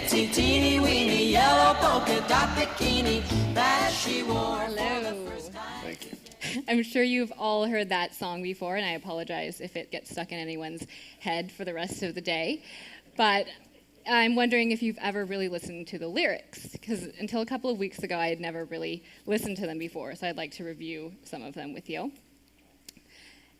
itsy teeny weeny yellow polka dot bikini that she wore. Hello. Thank you. I'm sure you've all heard that song before, and I apologize if it gets stuck in anyone's head for the rest of the day. But I'm wondering if you've ever really listened to the lyrics, because until a couple of weeks ago, I had never really listened to them before, so I'd like to review some of them with you.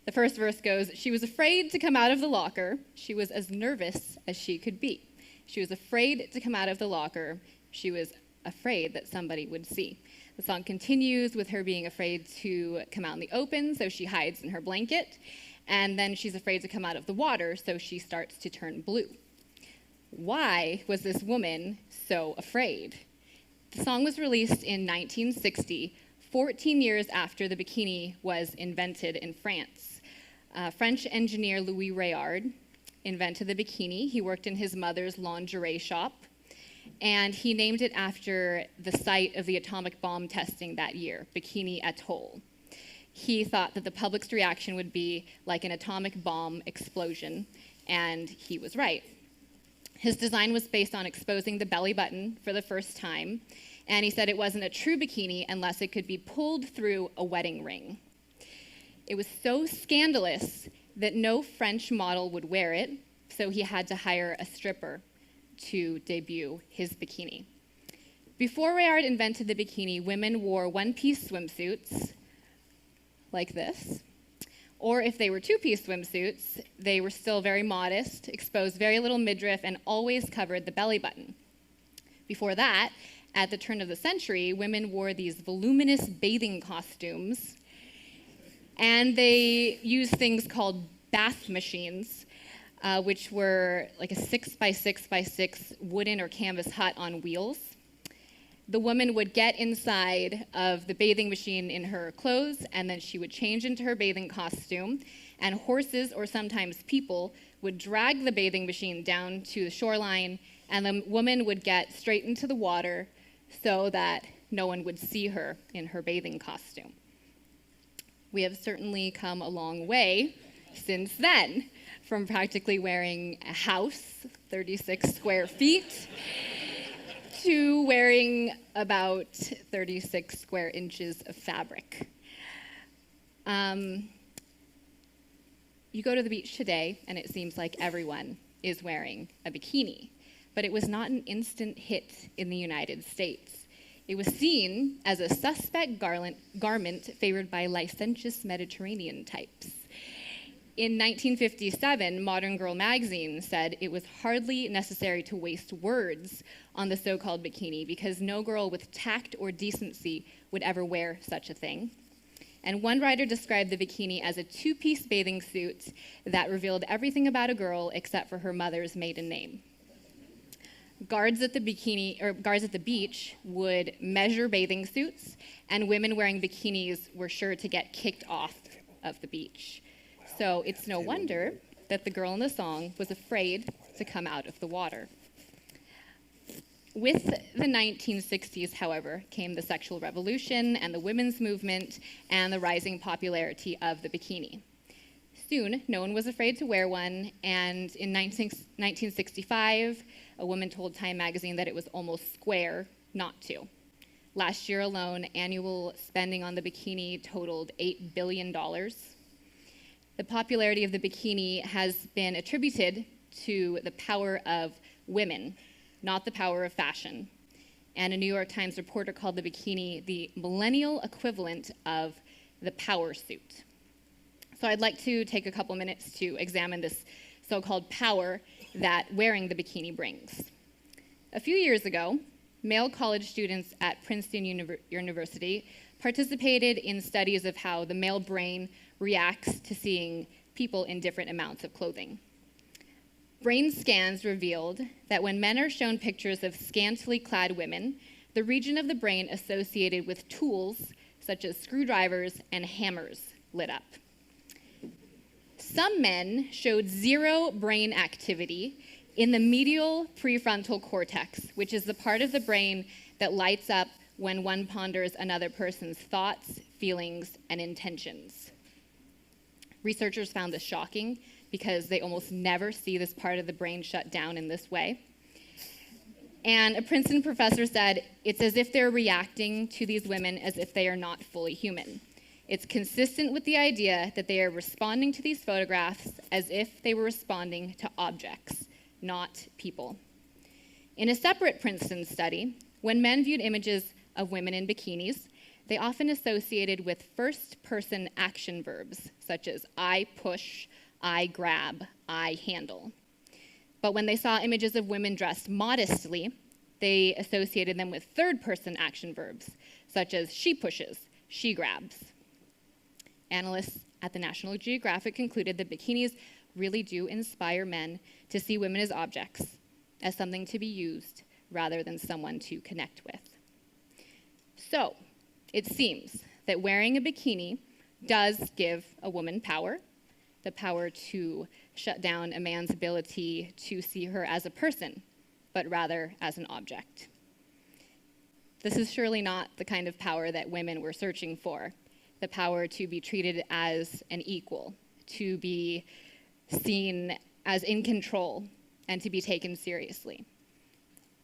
The first verse goes, "She was afraid to come out of the locker. She was as nervous as she could be. She was afraid to come out of the locker. She was afraid that somebody would see." The song continues with her being afraid to come out in the open, so she hides in her blanket. And then she's afraid to come out of the water, so she starts to turn blue. Why was this woman so afraid? The song was released in 1960, 14 years after the bikini was invented in France. French engineer Louis Réard invented the bikini. He worked in his mother's lingerie shop, and he named it after the site of the atomic bomb testing that year, Bikini Atoll. He thought that the public's reaction would be like an atomic bomb explosion, and he was right. His design was based on exposing the belly button for the first time, and he said it wasn't a true bikini unless it could be pulled through a wedding ring. It was so scandalous that no French model would wear it, so he had to hire a stripper to debut his bikini. Before Réard invented the bikini, women wore one-piece swimsuits like this, or if they were two-piece swimsuits, they were still very modest, exposed very little midriff, and always covered the belly button. Before that, at the turn of the century, women wore these voluminous bathing costumes, and they used things called bath machines, which were like a 6x6x6 wooden or canvas hut on wheels. The woman would get inside of the bathing machine in her clothes, and then she would change into her bathing costume, and horses or sometimes people would drag the bathing machine down to the shoreline, and the woman would get straight into the water so that no one would see her in her bathing costume. We have certainly come a long way since then, from practically wearing a house, 36 square feet, to wearing about 36 square inches of fabric. You go to the beach today, and it seems like everyone is wearing a bikini, but it was not an instant hit in the United States. It was seen as a suspect garment favored by licentious Mediterranean types. In 1957, Modern Girl magazine said it was hardly necessary to waste words on the so-called bikini because no girl with tact or decency would ever wear such a thing. And one writer described the bikini as a two-piece bathing suit that revealed everything about a girl except for her mother's maiden name. Guards at the beach would measure bathing suits, and women wearing bikinis were sure to get kicked off of the beach. So it's no wonder that the girl in the song was afraid to come out of the water. With the 1960s, however, came the sexual revolution and the women's movement and the rising popularity of the bikini. Soon, no one was afraid to wear one, and in 1965, a woman told Time magazine that it was almost square not to. Last year alone, annual spending on the bikini totaled $8 billion. The popularity of the bikini has been attributed to the power of women, not the power of fashion. And a New York Times reporter called the bikini the millennial equivalent of the power suit. So I'd like to take a couple minutes to examine this so-called power that wearing the bikini brings. A few years ago, male college students at Princeton University participated in studies of how the male brain reacts to seeing people in different amounts of clothing. Brain scans revealed that when men are shown pictures of scantily clad women, the region of the brain associated with tools such as screwdrivers and hammers lit up. Some men showed zero brain activity in the medial prefrontal cortex, which is the part of the brain that lights up when one ponders another person's thoughts, feelings, and intentions. Researchers found this shocking because they almost never see this part of the brain shut down in this way. And a Princeton professor said, it's as if they're reacting to these women as if they are not fully human. It's consistent with the idea that they are responding to these photographs as if they were responding to objects, not people. In a separate Princeton study, when men viewed images of women in bikinis, they often associated with first-person action verbs, such as I push, I grab, I handle. But when they saw images of women dressed modestly, they associated them with third-person action verbs, such as she pushes, she grabs. Analysts at the National Geographic concluded that bikinis really do inspire men to see women as objects, as something to be used rather than someone to connect with. So, it seems that wearing a bikini does give a woman power, the power to shut down a man's ability to see her as a person, but rather as an object. This is surely not the kind of power that women were searching for, the power to be treated as an equal, to be seen as in control, and to be taken seriously.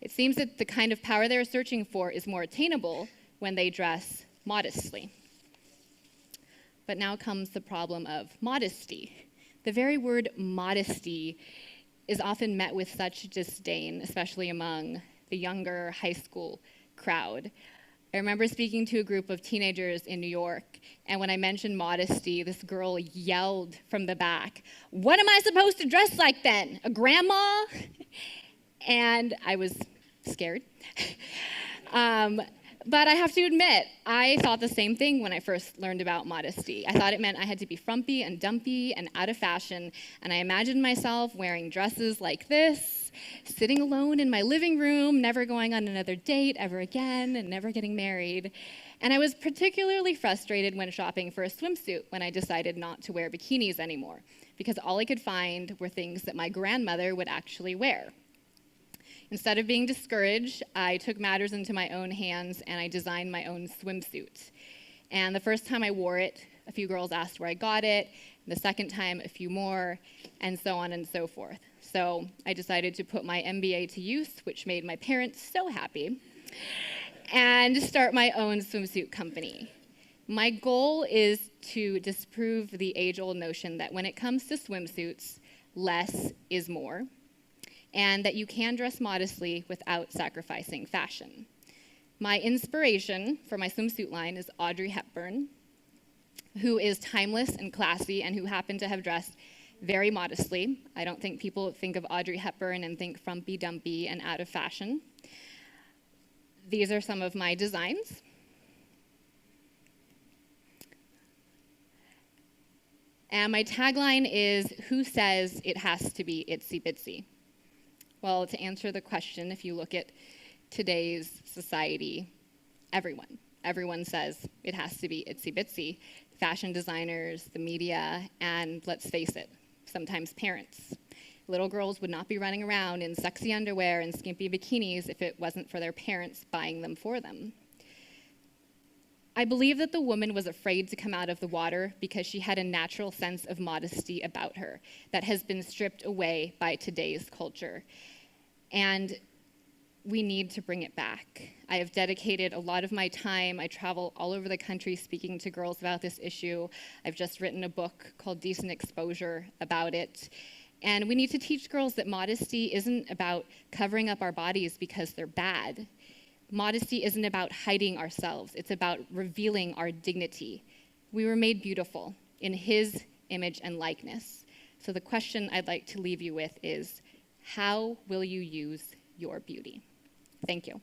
It seems that the kind of power they're searching for is more attainable when they dress modestly. But now comes the problem of modesty. The very word modesty is often met with such disdain, especially among the younger high school crowd. I remember speaking to a group of teenagers in New York, and when I mentioned modesty, this girl yelled from the back, "What am I supposed to dress like then? A grandma?" And I was scared. But I have to admit, I thought the same thing when I first learned about modesty. I thought it meant I had to be frumpy and dumpy and out of fashion, and I imagined myself wearing dresses like this, sitting alone in my living room, never going on another date ever again, and never getting married. And I was particularly frustrated when shopping for a swimsuit when I decided not to wear bikinis anymore, because all I could find were things that my grandmother would actually wear. Instead of being discouraged, I took matters into my own hands and I designed my own swimsuit. And the first time I wore it, a few girls asked where I got it. The second time, a few more, and so on and so forth. So I decided to put my MBA to use, which made my parents so happy, and start my own swimsuit company. My goal is to disprove the age-old notion that when it comes to swimsuits, less is more, and that you can dress modestly without sacrificing fashion. My inspiration for my swimsuit line is Audrey Hepburn, who is timeless and classy and who happened to have dressed very modestly. I don't think people think of Audrey Hepburn and think frumpy dumpy and out of fashion. These are some of my designs. And my tagline is, "Who says it has to be itsy bitsy?" Well, to answer the question, if you look at today's society, everyone says it has to be itsy bitsy. Fashion designers, the media, and let's face it, sometimes parents. Little girls would not be running around in sexy underwear and skimpy bikinis if it wasn't for their parents buying them for them. I believe that the woman was afraid to come out of the water because she had a natural sense of modesty about her that has been stripped away by today's culture. And we need to bring it back. I have dedicated a lot of my time. I travel all over the country speaking to girls about this issue. I've just written a book called Decent Exposure about it. And we need to teach girls that modesty isn't about covering up our bodies because they're bad. Modesty isn't about hiding ourselves. It's about revealing our dignity. We were made beautiful in His image and likeness. So the question I'd like to leave you with is, how will you use your beauty? Thank you.